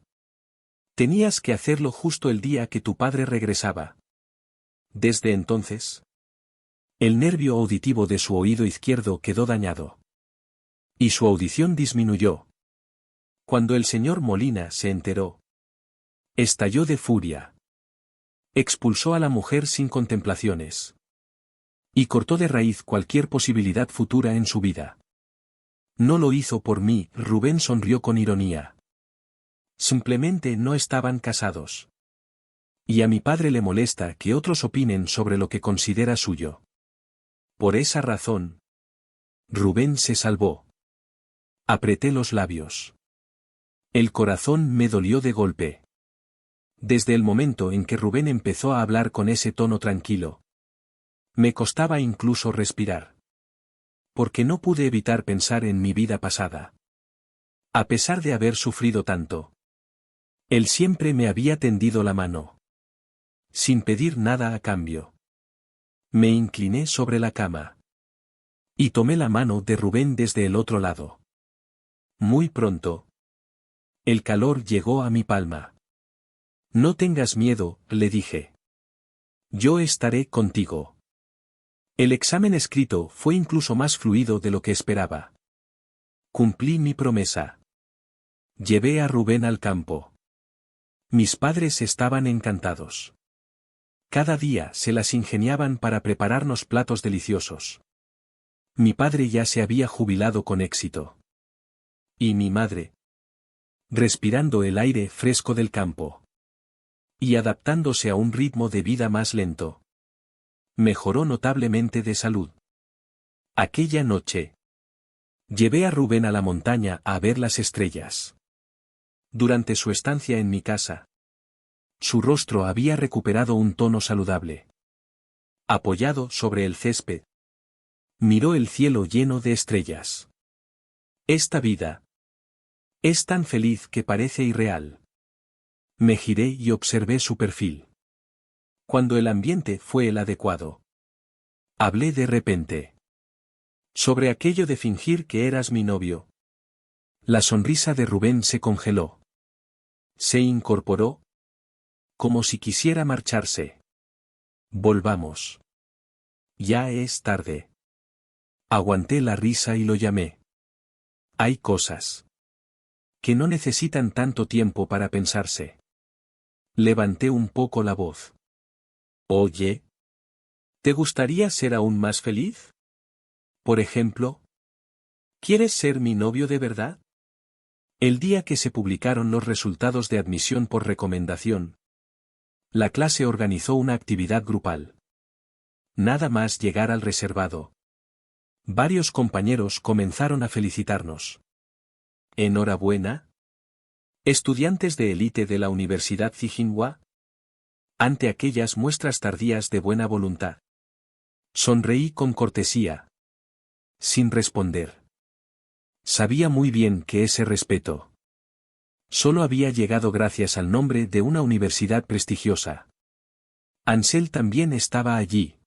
Tenías que hacerlo justo el día que tu padre regresaba. Desde entonces, el nervio auditivo de su oído izquierdo quedó dañado. Y su audición disminuyó. Cuando el señor Molina se enteró, estalló de furia. Expulsó a la mujer sin contemplaciones. Y cortó de raíz cualquier posibilidad futura en su vida. No lo hizo por mí, Rubén sonrió con ironía. Simplemente no estaban casados. Y a mi padre le molesta que otros opinen sobre lo que considera suyo. Por esa razón, Rubén se salvó. Apreté los labios. El corazón me dolió de golpe. Desde el momento en que Rubén empezó a hablar con ese tono tranquilo, me costaba incluso respirar. Porque no pude evitar pensar en mi vida pasada. A pesar de haber sufrido tanto, él siempre me había tendido la mano. Sin pedir nada a cambio. Me incliné sobre la cama. Y tomé la mano de Rubén desde el otro lado. Muy pronto, el calor llegó a mi palma. No tengas miedo, le dije. Yo estaré contigo. El examen escrito fue incluso más fluido de lo que esperaba. Cumplí mi promesa. Llevé a Rubén al campo. Mis padres estaban encantados. Cada día se las ingeniaban para prepararnos platos deliciosos. Mi padre ya se había jubilado con éxito. Y mi madre, respirando el aire fresco del campo. Y adaptándose a un ritmo de vida más lento. Mejoró notablemente de salud. Aquella noche, llevé a Rubén a la montaña a ver las estrellas. Durante su estancia en mi casa, su rostro había recuperado un tono saludable. Apoyado sobre el césped, miró el cielo lleno de estrellas. Esta vida es tan feliz que parece irreal. Me giré y observé su perfil. Cuando el ambiente fue el adecuado, hablé de repente. Sobre aquello de fingir que eras mi novio. La sonrisa de Rubén se congeló. Se incorporó, como si quisiera marcharse. Volvamos. Ya es tarde. Aguanté la risa y lo llamé. Hay cosas que no necesitan tanto tiempo para pensarse. Levanté un poco la voz. Oye, ¿te gustaría ser aún más feliz? Por ejemplo, ¿quieres ser mi novio de verdad? El día que se publicaron los resultados de admisión por recomendación, la clase organizó una actividad grupal. Nada más llegar al reservado, varios compañeros comenzaron a felicitarnos. ¿Enhorabuena? ¿Estudiantes de élite de la Universidad Tsinghua? Ante aquellas muestras tardías de buena voluntad, sonreí con cortesía. Sin responder. Sabía muy bien que ese respeto solo había llegado gracias al nombre de una universidad prestigiosa. Ansel también estaba allí.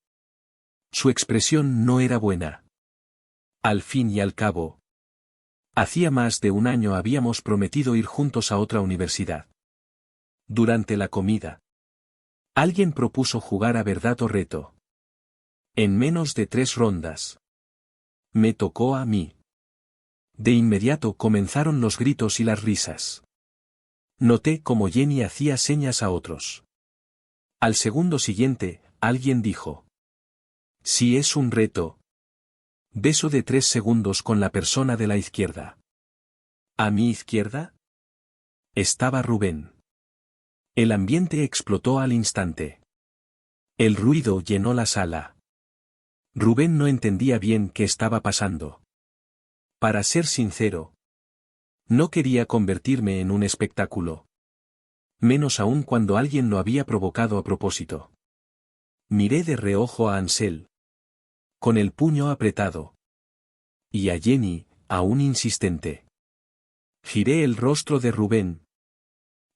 Su expresión no era buena. Al fin y al cabo, hacía más de un año habíamos prometido ir juntos a otra universidad. Durante la comida, alguien propuso jugar a verdad o reto. En menos de 3 rondas. Me tocó a mí. De inmediato comenzaron los gritos y las risas. Noté cómo Jenny hacía señas a otros. Al segundo siguiente, alguien dijo: si es un reto. Beso de 3 segundos con la persona de la izquierda. ¿A mi izquierda? Estaba Rubén. El ambiente explotó al instante. El ruido llenó la sala. Rubén no entendía bien qué estaba pasando. Para ser sincero, no quería convertirme en un espectáculo. Menos aún cuando alguien lo había provocado a propósito. Miré de reojo a Ansel, con el puño apretado. Y a Jenny, aún insistente. Giré el rostro de Rubén.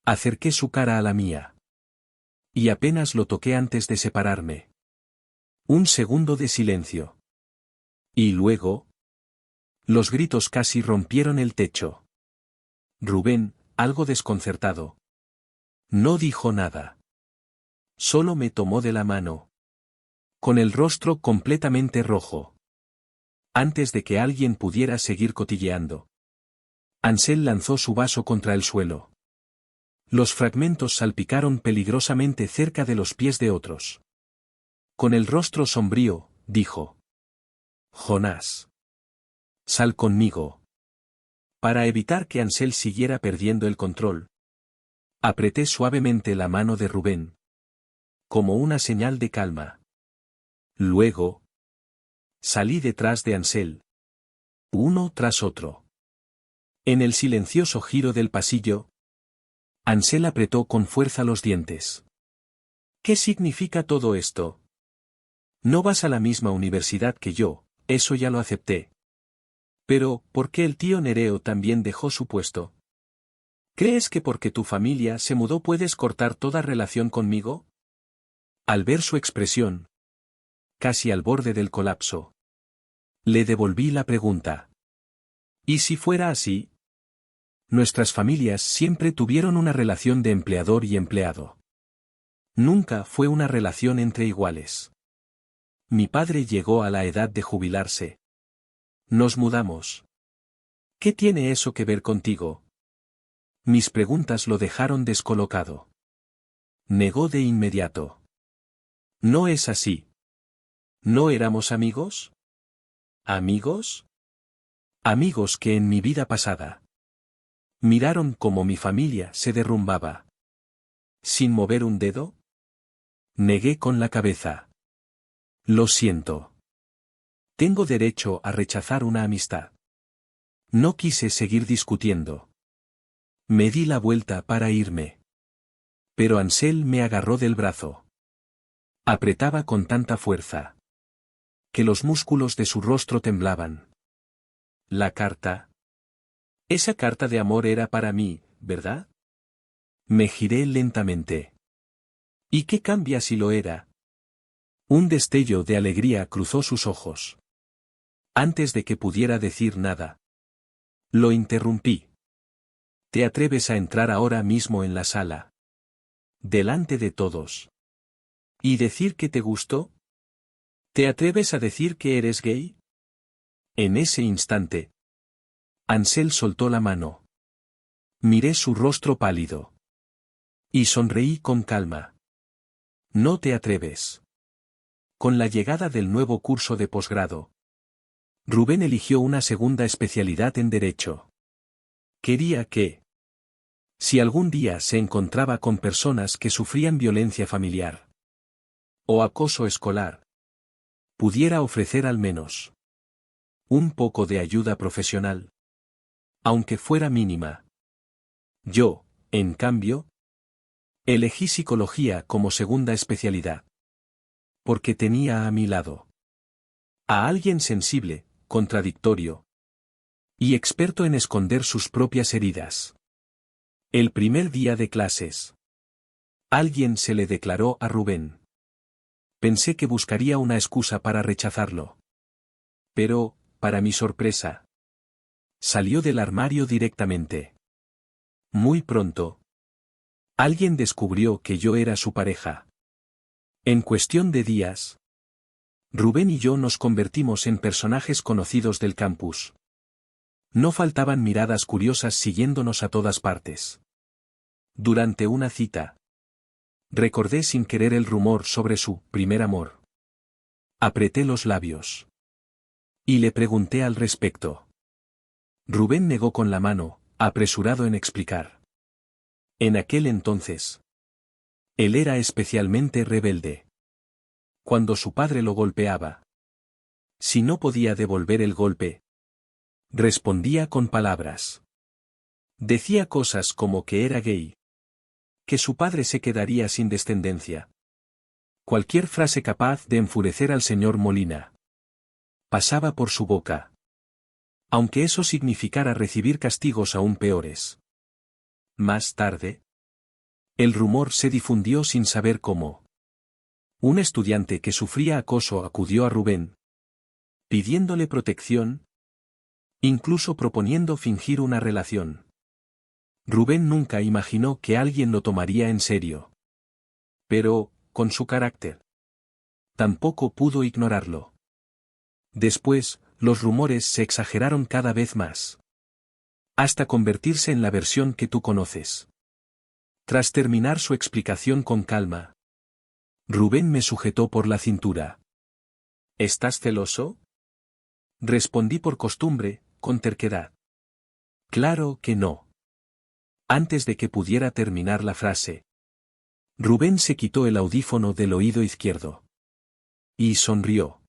Acerqué su cara a la mía. Y apenas lo toqué antes de separarme. Un segundo de silencio. Y luego, los gritos casi rompieron el techo. Rubén, algo desconcertado, no dijo nada. Solo me tomó de la mano. Con el rostro completamente rojo. Antes de que alguien pudiera seguir cotilleando, Ansel lanzó su vaso contra el suelo. Los fragmentos salpicaron peligrosamente cerca de los pies de otros. Con el rostro sombrío, dijo: Jonás, sal conmigo. Para evitar que Ansel siguiera perdiendo el control, apreté suavemente la mano de Rubén, como una señal de calma. Luego, salí detrás de Ansel, uno tras otro. En el silencioso giro del pasillo, Ansel apretó con fuerza los dientes. ¿Qué significa todo esto? No vas a la misma universidad que yo, eso ya lo acepté. Pero, ¿por qué el tío Nereo también dejó su puesto? ¿Crees que porque tu familia se mudó puedes cortar toda relación conmigo? Al ver su expresión, casi al borde del colapso, le devolví la pregunta. ¿Y si fuera así? Nuestras familias siempre tuvieron una relación de empleador y empleado. Nunca fue una relación entre iguales. Mi padre llegó a la edad de jubilarse. Nos mudamos. ¿Qué tiene eso que ver contigo? Mis preguntas lo dejaron descolocado. Negó de inmediato. No es así. ¿No éramos amigos? ¿Amigos? Amigos que en mi vida pasada miraron cómo mi familia se derrumbaba. ¿Sin mover un dedo? Negué con la cabeza. Lo siento. Tengo derecho a rechazar una amistad. No quise seguir discutiendo. Me di la vuelta para irme. Pero Ansel me agarró del brazo. Apretaba con tanta fuerza que los músculos de su rostro temblaban. La carta. Esa carta de amor era para mí, ¿verdad? Me giré lentamente. ¿Y qué cambia si lo era? Un destello de alegría cruzó sus ojos. Antes de que pudiera decir nada, lo interrumpí. ¿Te atreves a entrar ahora mismo en la sala, delante de todos, y decir que te gustó? ¿Te atreves a decir que eres gay? En ese instante, Ansel soltó la mano. Miré su rostro pálido. Y sonreí con calma. No te atreves. Con la llegada del nuevo curso de posgrado, Rubén eligió una segunda especialidad en Derecho. Quería que, si algún día se encontraba con personas que sufrían violencia familiar o acoso escolar, pudiera ofrecer al menos un poco de ayuda profesional, aunque fuera mínima. Yo, en cambio, elegí psicología como segunda especialidad, porque tenía a mi lado a alguien sensible, contradictorio y experto en esconder sus propias heridas. El primer día de clases, alguien se le declaró a Rubén. Pensé que buscaría una excusa para rechazarlo. Pero, para mi sorpresa, salió del armario directamente. Muy pronto, alguien descubrió que yo era su pareja. En cuestión de días, Rubén y yo nos convertimos en personajes conocidos del campus. No faltaban miradas curiosas siguiéndonos a todas partes. Durante una cita, recordé sin querer el rumor sobre su primer amor. Apreté los labios. Y le pregunté al respecto. Rubén negó con la mano, apresurado en explicar. En aquel entonces, él era especialmente rebelde. Cuando su padre lo golpeaba, si no podía devolver el golpe, respondía con palabras. Decía cosas como que era gay, que su padre se quedaría sin descendencia. Cualquier frase capaz de enfurecer al señor Molina pasaba por su boca. Aunque eso significara recibir castigos aún peores. Más tarde, el rumor se difundió sin saber cómo. Un estudiante que sufría acoso acudió a Rubén, pidiéndole protección, incluso proponiendo fingir una relación. Rubén nunca imaginó que alguien lo tomaría en serio. Pero, con su carácter, tampoco pudo ignorarlo. Después, los rumores se exageraron cada vez más. Hasta convertirse en la versión que tú conoces. Tras terminar su explicación con calma, Rubén me sujetó por la cintura. ¿Estás celoso? Respondí por costumbre, con terquedad. Claro que no. Antes de que pudiera terminar la frase, Rubén se quitó el audífono del oído izquierdo. Y sonrió.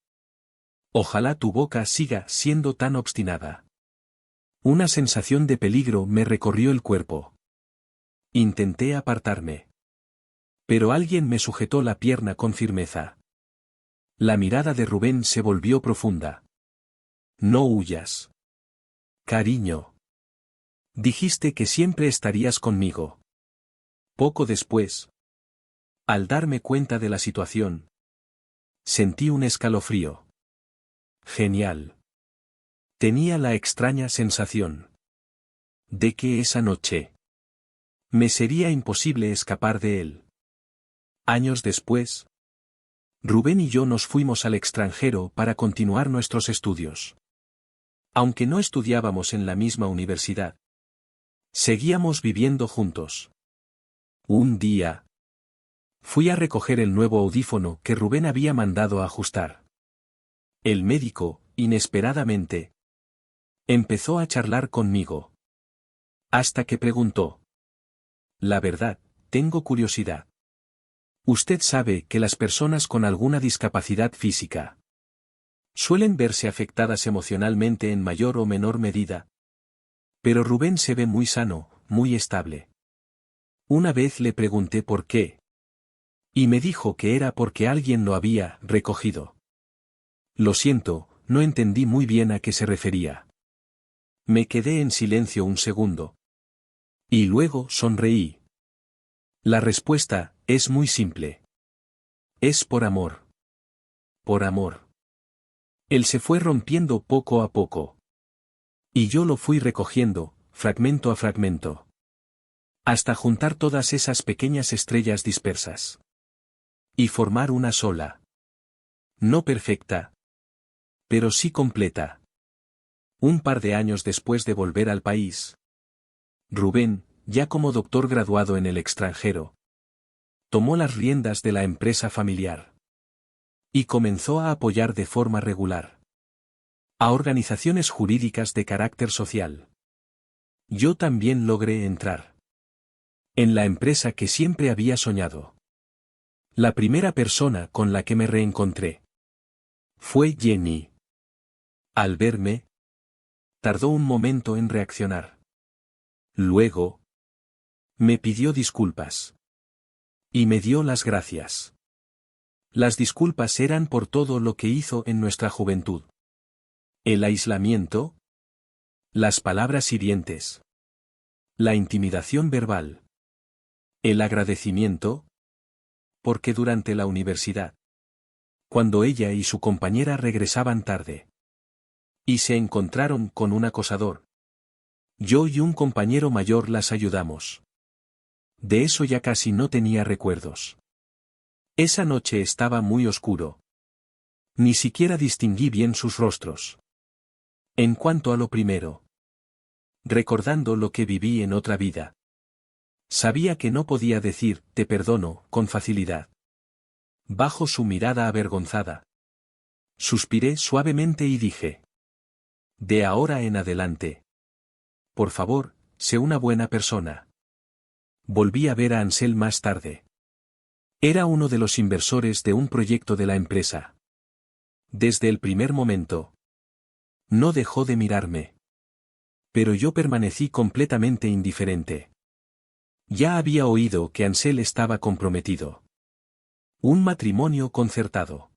Ojalá tu boca siga siendo tan obstinada. Una sensación de peligro me recorrió el cuerpo. Intenté apartarme. Pero alguien me sujetó la pierna con firmeza. La mirada de Rubén se volvió profunda. No huyas. Cariño. Dijiste que siempre estarías conmigo. Poco después, al darme cuenta de la situación, sentí un escalofrío. Genial. Tenía la extraña sensación de que esa noche me sería imposible escapar de él. Años después, Rubén y yo nos fuimos al extranjero para continuar nuestros estudios. Aunque no estudiábamos en la misma universidad, seguíamos viviendo juntos. Un día, fui a recoger el nuevo audífono que Rubén había mandado a ajustar. El médico, inesperadamente, empezó a charlar conmigo. Hasta que preguntó. La verdad, tengo curiosidad. Usted sabe que las personas con alguna discapacidad física suelen verse afectadas emocionalmente en mayor o menor medida. Pero Rubén se ve muy sano, muy estable. Una vez le pregunté por qué. Y me dijo que era porque alguien lo había recogido. Lo siento, no entendí muy bien a qué se refería. Me quedé en silencio un segundo. Y luego sonreí. La respuesta es muy simple. Es por amor. Por amor. Él se fue rompiendo poco a poco. Y yo lo fui recogiendo, fragmento a fragmento. Hasta juntar todas esas pequeñas estrellas dispersas. Y formar una sola. No perfecta, pero sí completa. Un par de años después de volver al país, Rubén, ya como doctor graduado en el extranjero, tomó las riendas de la empresa familiar. Y comenzó a apoyar de forma regular a organizaciones jurídicas de carácter social. Yo también logré entrar en la empresa que siempre había soñado. La primera persona con la que me reencontré fue Jenny. Al verme, tardó un momento en reaccionar. Luego, me pidió disculpas. Y me dio las gracias. Las disculpas eran por todo lo que hizo en nuestra juventud. El aislamiento, las palabras hirientes, la intimidación verbal, el agradecimiento, porque durante la universidad, cuando ella y su compañera regresaban tarde, y se encontraron con un acosador, yo y un compañero mayor las ayudamos. De eso ya casi no tenía recuerdos. Esa noche estaba muy oscuro. Ni siquiera distinguí bien sus rostros. En cuanto a lo primero, recordando lo que viví en otra vida, sabía que no podía decir, te perdono, con facilidad. Bajo su mirada avergonzada, suspiré suavemente y dije: de ahora en adelante, por favor, sé una buena persona. Volví a ver a Ansel más tarde. Era uno de los inversores de un proyecto de la empresa. Desde el primer momento, no dejó de mirarme. Pero yo permanecí completamente indiferente. Ya había oído que Ansel estaba comprometido. Un matrimonio concertado,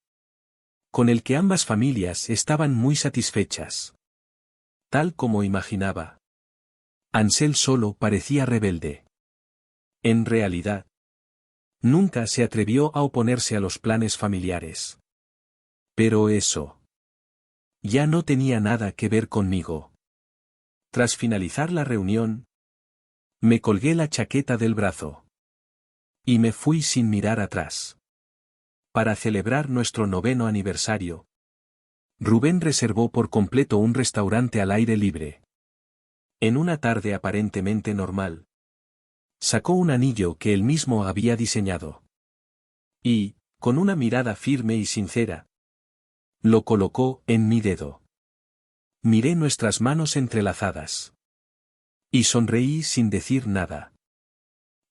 con el que ambas familias estaban muy satisfechas. Tal como imaginaba. Ansel solo parecía rebelde. En realidad, nunca se atrevió a oponerse a los planes familiares. Pero eso ya no tenía nada que ver conmigo. Tras finalizar la reunión, me colgué la chaqueta del brazo y me fui sin mirar atrás. Para celebrar nuestro 9º aniversario, Rubén reservó por completo un restaurante al aire libre. En una tarde aparentemente normal, sacó un anillo que él mismo había diseñado. Y, con una mirada firme y sincera, lo colocó en mi dedo. Miré nuestras manos entrelazadas. Y sonreí sin decir nada.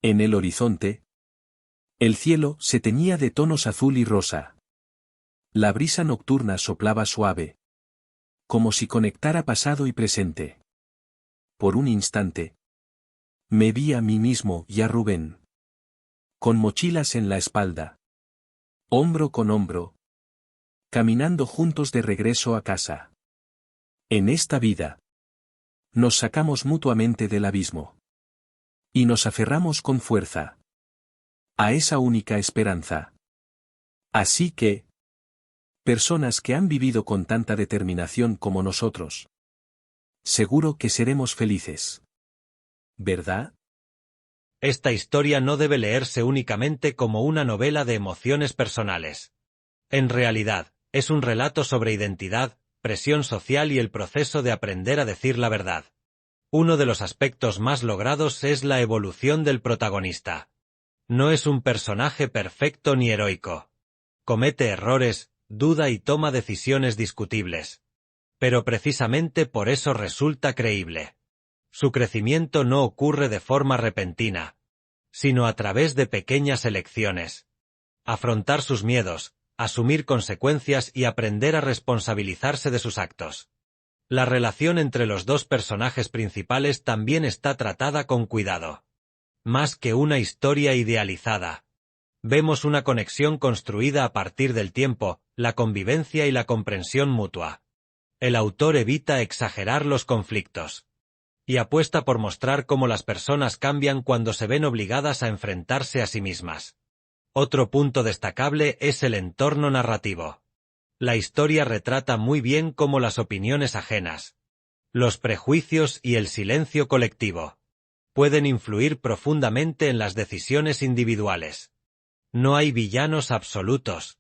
En el horizonte, el cielo se teñía de tonos azul y rosa. La brisa nocturna soplaba suave, como si conectara pasado y presente. Por un instante, me vi a mí mismo y a Rubén, con mochilas en la espalda, hombro con hombro, caminando juntos de regreso a casa. En esta vida, nos sacamos mutuamente del abismo. Y nos aferramos con fuerza a esa única esperanza. Así que, personas que han vivido con tanta determinación como nosotros, seguro que seremos felices. ¿Verdad? Esta historia no debe leerse únicamente como una novela de emociones personales. En realidad, es un relato sobre identidad, presión social y el proceso de aprender a decir la verdad. Uno de los aspectos más logrados es la evolución del protagonista. No es un personaje perfecto ni heroico. Comete errores, duda y toma decisiones discutibles. Pero precisamente por eso resulta creíble. Su crecimiento no ocurre de forma repentina, sino a través de pequeñas elecciones. Afrontar sus miedos, asumir consecuencias y aprender a responsabilizarse de sus actos. La relación entre los dos personajes principales también está tratada con cuidado. Más que una historia idealizada. Vemos una conexión construida a partir del tiempo, la convivencia y la comprensión mutua. El autor evita exagerar los conflictos. Y apuesta por mostrar cómo las personas cambian cuando se ven obligadas a enfrentarse a sí mismas. Otro punto destacable es el entorno narrativo. La historia retrata muy bien cómo las opiniones ajenas, los prejuicios y el silencio colectivo pueden influir profundamente en las decisiones individuales. No hay villanos absolutos,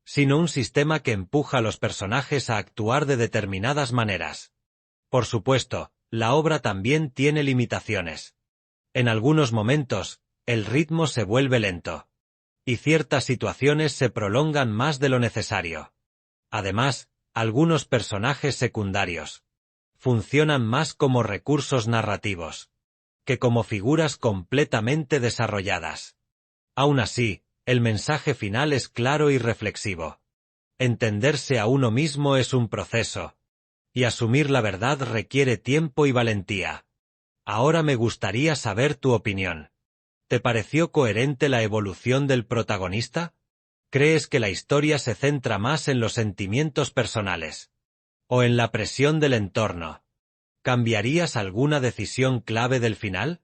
sino un sistema que empuja a los personajes a actuar de determinadas maneras. Por supuesto, la obra también tiene limitaciones. En algunos momentos, el ritmo se vuelve lento, y ciertas situaciones se prolongan más de lo necesario. Además, algunos personajes secundarios funcionan más como recursos narrativos que como figuras completamente desarrolladas. Aún así, el mensaje final es claro y reflexivo. Entenderse a uno mismo es un proceso, y asumir la verdad requiere tiempo y valentía. Ahora me gustaría saber tu opinión. ¿Te pareció coherente la evolución del protagonista? ¿Crees que la historia se centra más en los sentimientos personales o en la presión del entorno? ¿Cambiarías alguna decisión clave del final?